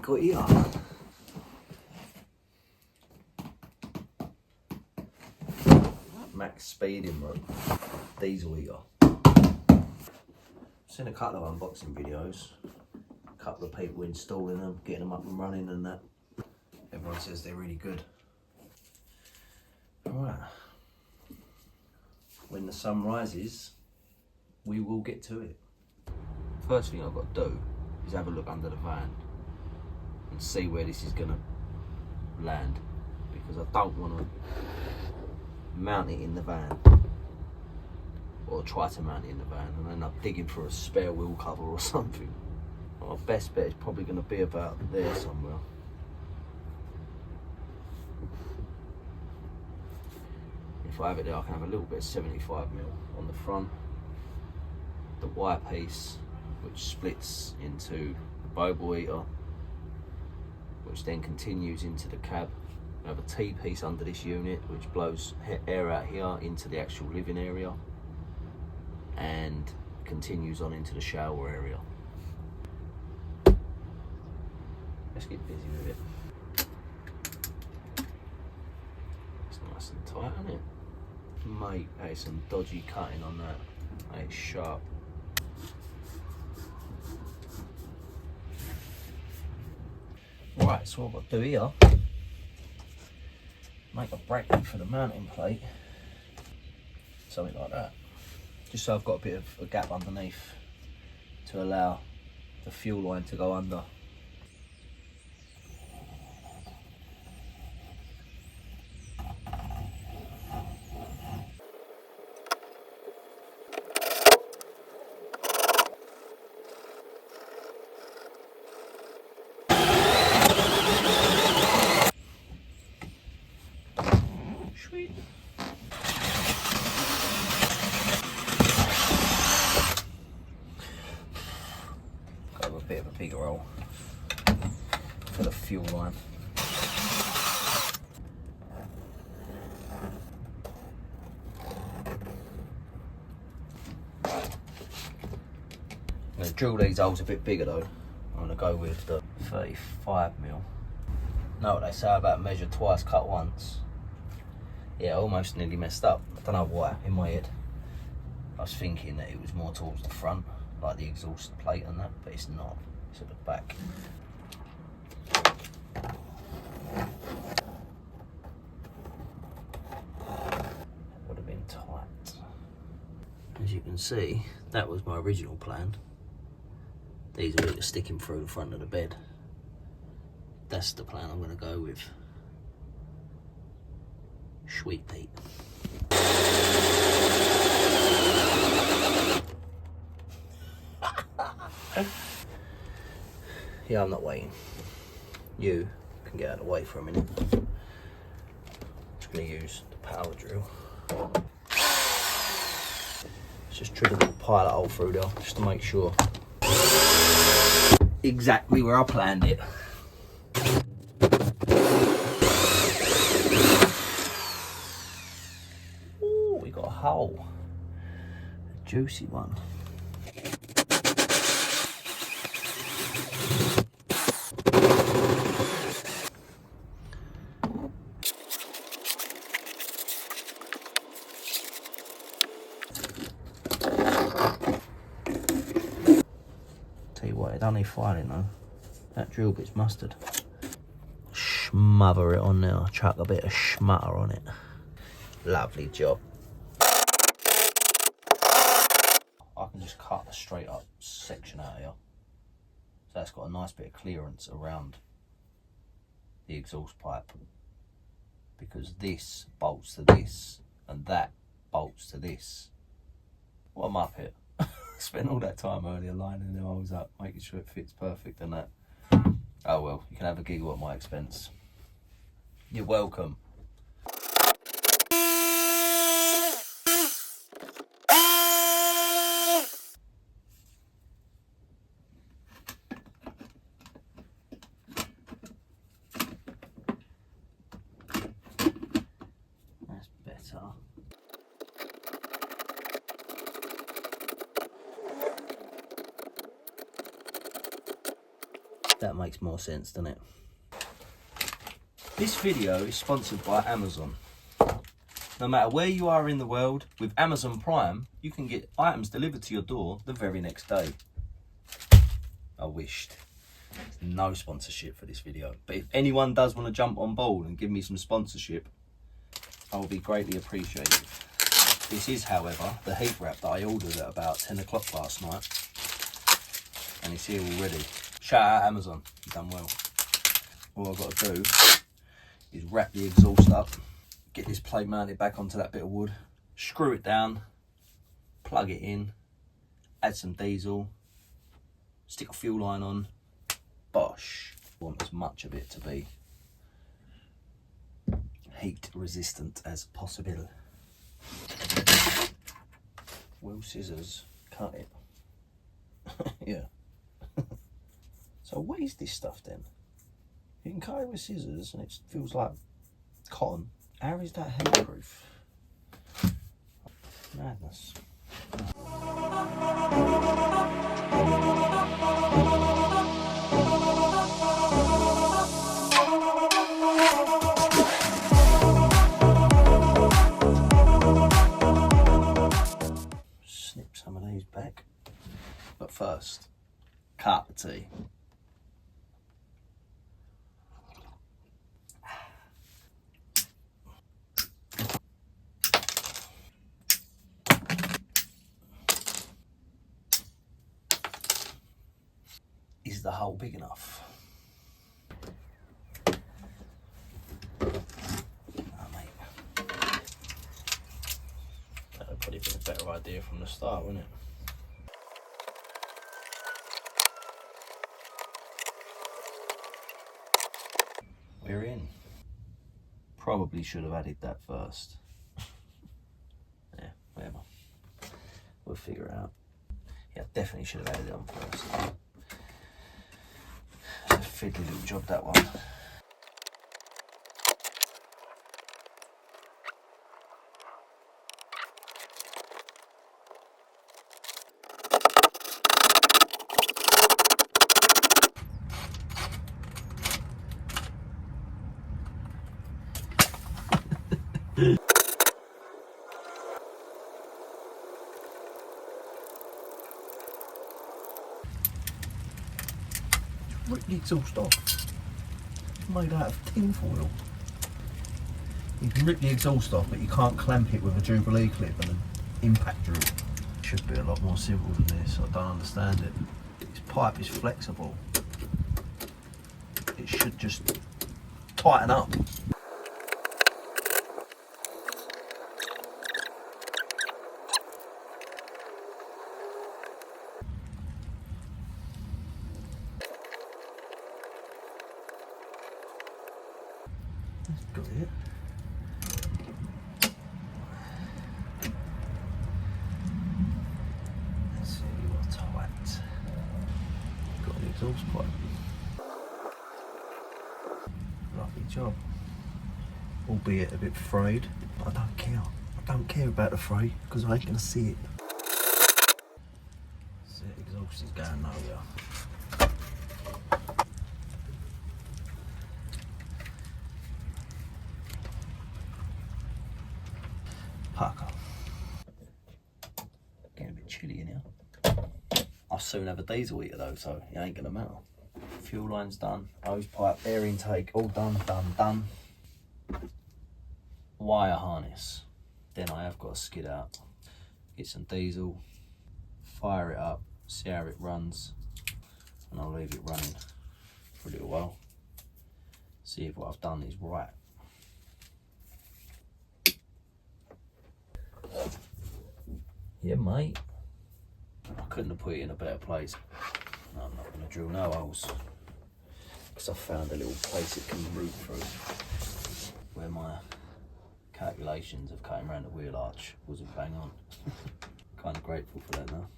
got here? Max speeding rope, diesel heater. Seen a couple of unboxing videos, a couple of people installing them, getting them up and running and that. Everyone says they're really good. Alright, when the sun rises, we will get to it. First thing I've got to do is have a look under the van and see where this is going to land, because I don't want to mount it in the van, or try to mount it in the van and end up digging for a spare wheel cover or something. My best bet is probably going to be about there somewhere. If I have it there, I can have a little bit of 75mm on the front, the wire piece which splits into the bow heater, which then continues into the cab. I have a T-piece under this unit which blows air out here into the actual living area and continues on into the shower area. Let's get busy with it. It's nice and tight, isn't it? Mate, that is some dodgy cutting on that. That is sharp. Right, so what I've got to do here, make a bracket for the mounting plate, something like that, just so I've got a bit of a gap underneath to allow the fuel line to go under. Sweet. Got a bit of a bigger hole for the fuel line. I'm going to drill these holes a bit bigger though. I'm going to go with the 35mm. Know what they say about measure twice, cut once. Yeah, I almost nearly messed up. I don't know why, in my head. I was thinking that it was more towards the front, like the exhaust plate and that, but it's not. It's at the back. Would have been tight. As you can see, that was my original plan. These are sticking through the front of the bed. That's the plan I'm going to go with. Sweet Pete. Yeah, I'm not waiting. You can get out of the way for a minute. I'm just going to use the power drill. Let's just drill a little pilot hole through there, just to make sure. Exactly where I planned it. Ooh, we got a hole. A juicy one. Tell you what, it don't need filing though. That drill bit's mustard. Smother it on there, chuck a bit of schmutter on it. Lovely job. I can just cut a straight up section out here. So that's got a nice bit of clearance around the exhaust pipe. Because this bolts to this and that bolts to this. Well, I'm up here. Spent all that time earlier lining them holes up, making sure it fits perfect and that. Oh well, you can have a giggle at my expense. You're welcome. That's better. That makes more sense, doesn't it? This video is sponsored by Amazon. No matter where you are in the world, with Amazon Prime, you can get items delivered to your door the very next day. I wished. There's no sponsorship for this video. But if anyone does want to jump on board and give me some sponsorship, I will be greatly appreciative. This is, however, the heat wrap that I ordered at about 10 o'clock last night. And it's here already. Shout out Amazon, you've done well. All I've got to do is wrap the exhaust up, get this plate mounted back onto that bit of wood, screw it down, plug it in, add some diesel, stick a fuel line on, bosh. I want as much of it to be heat resistant as possible. Will scissors cut it? Yeah. So what is this stuff then? You can cut it with scissors and it feels like cotton. How is that heatproof? Madness. Snip some of these back. But first, cup of tea. Is the hole big enough? Oh, mate. That would probably been a better idea from the start, wouldn't it? We're in. Probably should have added that first. Yeah, whatever. We'll figure it out. Yeah, definitely should have added it on first. It's a fiddly little job, that one. Rip the exhaust off. It's made out of tin foil. You can rip the exhaust off, but you can't clamp it with a Jubilee clip and an impact drill. Should be a lot more simple than this. I don't understand it. This pipe is flexible. It should just tighten up. Got it. Let's see what tight. Got the exhaust pipe. Lovely job. Albeit a bit frayed, but I don't care. I don't care about the fray because I ain't gonna see it. See, the exhaust is going nowhere. Pucker. Getting a bit chilly in here. I'll soon have a diesel heater though, so it ain't gonna matter. Fuel line's done, hose pipe, air intake, all done. Wire harness. Then I have got to skid out, get some diesel, fire it up, see how it runs, and I'll leave it running for a little while. See if what I've done is right. Yeah, mate. I couldn't have put it in a better place. No, I'm not going to drill no holes because I found a little place it can route through where my calculations of cutting around the wheel arch wasn't bang on. Kind of grateful for that now.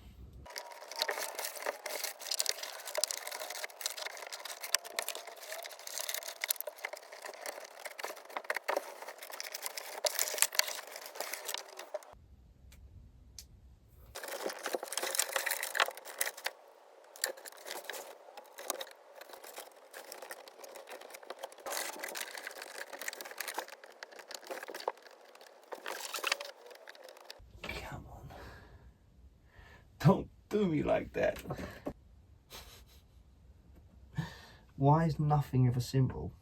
Don't do me like that. Why is nothing ever simple?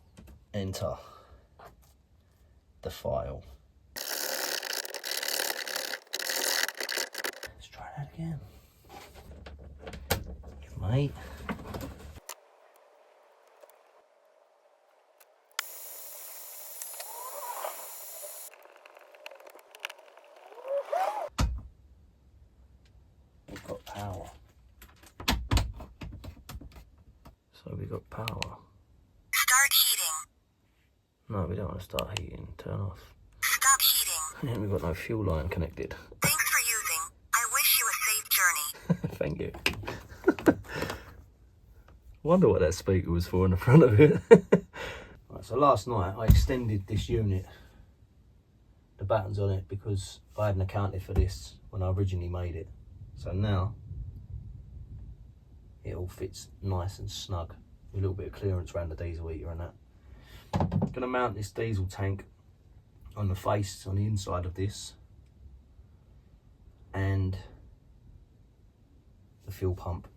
Enter the file. Let's try that again. Mate. We've got power. So we got power. Start heating. No, we don't want to start heating. Turn off. Stop heating. And we've got no fuel line connected. Thanks for using. I wish you a safe journey. Thank you. Wonder what that speaker was for in the front of it. Right, so last night I extended this unit, the buttons on it, because I hadn't accounted for this when I originally made it. So now it all fits nice and snug. A little bit of clearance around the diesel heater and that. I'm gonna mount this diesel tank on the face, on the inside of this, and the fuel pump,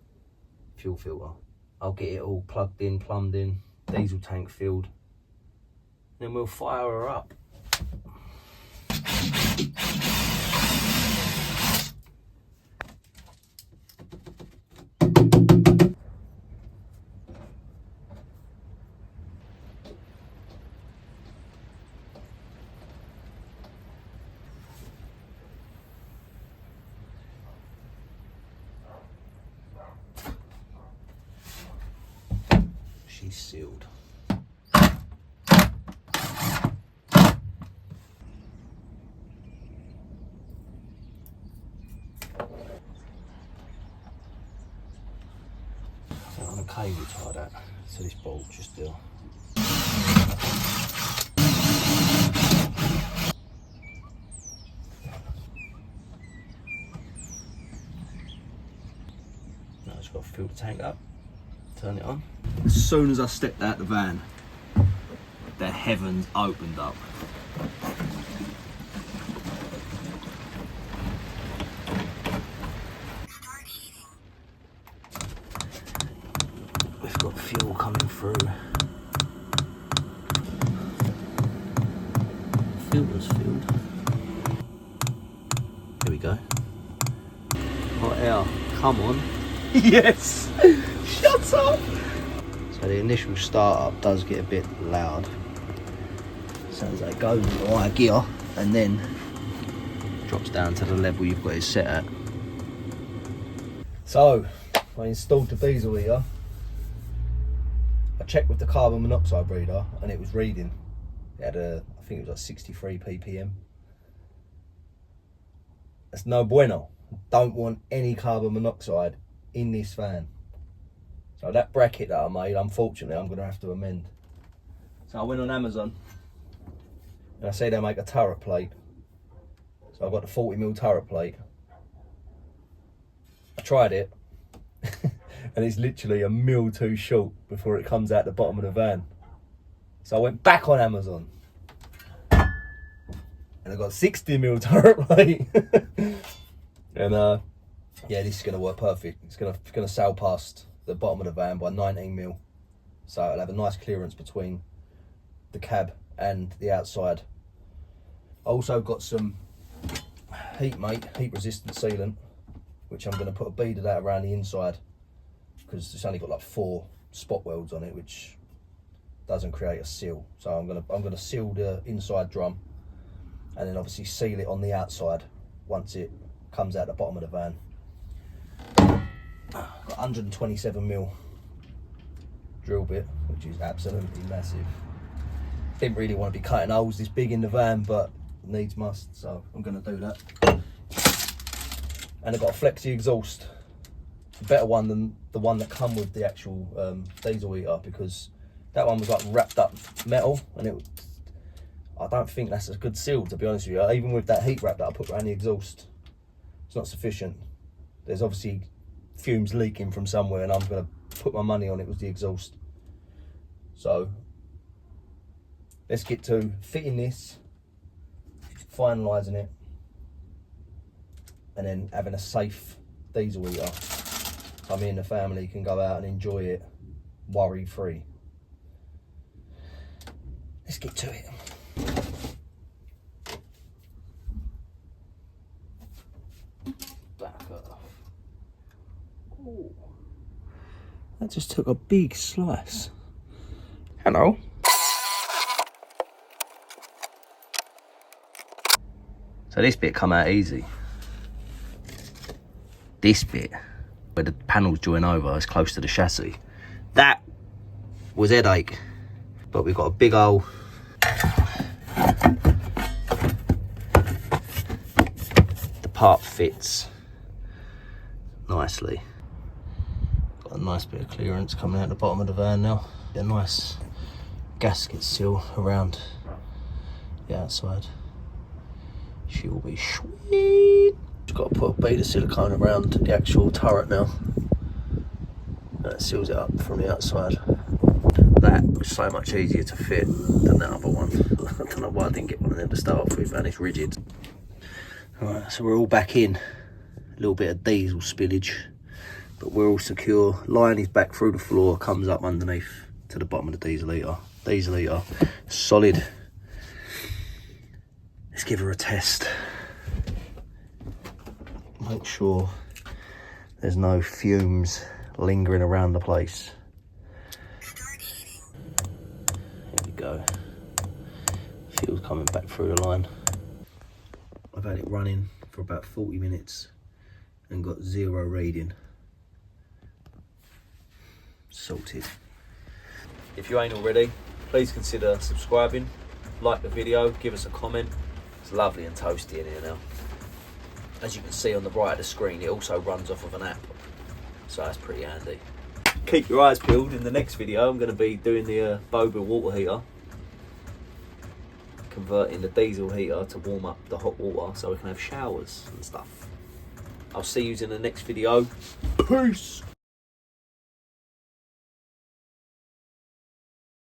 fuel filter. I'll get it all plugged in, plumbed in, diesel tank filled, then we'll fire her up. She's sealed. So I'm gonna cable tie that to this bolt just there. Now I've just got to fill the tank up, turn it on. As soon as I stepped out the van, the heavens opened up. Start heating. We've got fuel coming through. Filter's filled. Here we go. Hot air, come on. Yes! Shut up! So the initial startup does get a bit loud. Sounds like it goes into high gear and then drops down to the level you've got it set at. So, I installed the diesel heater. I checked with the carbon monoxide reader and it was reading. It had I think it was like 63 ppm. That's no bueno. Don't want any carbon monoxide in this van. So that bracket that I made, unfortunately, I'm going to have to amend. So I went on Amazon and I say they make a turret plate. So I've got the 40mm turret plate. I tried it and it's literally a mil too short before it comes out the bottom of the van. So I went back on Amazon and I got 60mm turret plate. And yeah, this is going to work perfect. It's going to sail past the bottom of the van by 19mm, so it'll have a nice clearance between the cab and the outside. I also got some heat resistant sealant, which I'm going to put a bead of that around the inside because it's only got like 4 spot welds on it, which doesn't create a seal. So I'm going to seal the inside drum and then obviously seal it on the outside once it comes out the bottom of the van. Got 127mm drill bit, which is absolutely massive. Didn't really want to be cutting holes this big in the van, but needs must, so I'm going to do that. And I've got a flexi exhaust, a better one than the one that come with the actual diesel heater, because that one was like wrapped up metal, and I don't think that's a good seal, to be honest with you. Even with that heat wrap that I put around the exhaust, it's not sufficient. There's obviously fumes leaking from somewhere, and I'm going to put my money on it was the exhaust. So let's get to fitting this, finalising it, and then having a safe diesel heater. So me and the family can go out and enjoy it worry free. Let's get to it. Back off. Ooh. That just took a big slice. Hello. So this bit come out easy. This bit, where the panels join over, is close to the chassis. That was headache. But we've got a big hole. The part fits nicely. Got a nice bit of clearance coming out the bottom of the van now. A nice gasket seal around the outside. She'll be sweet. Just got to put a beta silicone around the actual turret now. That seals it up from the outside. That was so much easier to fit than that other one. I don't know why I didn't get one of them to start off with, and it's rigid. Alright, so we're all back in. A little bit of diesel spillage, but we're all secure. Line is back through the floor, comes up underneath to the bottom of the diesel heater. Diesel heater, solid. Let's give her a test. Make sure there's no fumes lingering around the place. There we go. Fuel's coming back through the line. I've had it running for about 40 minutes and got 0 reading. Sorted. If you ain't already, please consider subscribing, like the video, give us a comment. It's lovely and toasty in here now. As you can see on the right of the screen, it also runs off of an app, so that's pretty handy. Keep your eyes peeled. In the next video I'm going to be doing the Boba water heater, converting the diesel heater to warm up the hot water so we can have showers and stuff. I'll see you in the next video. Peace!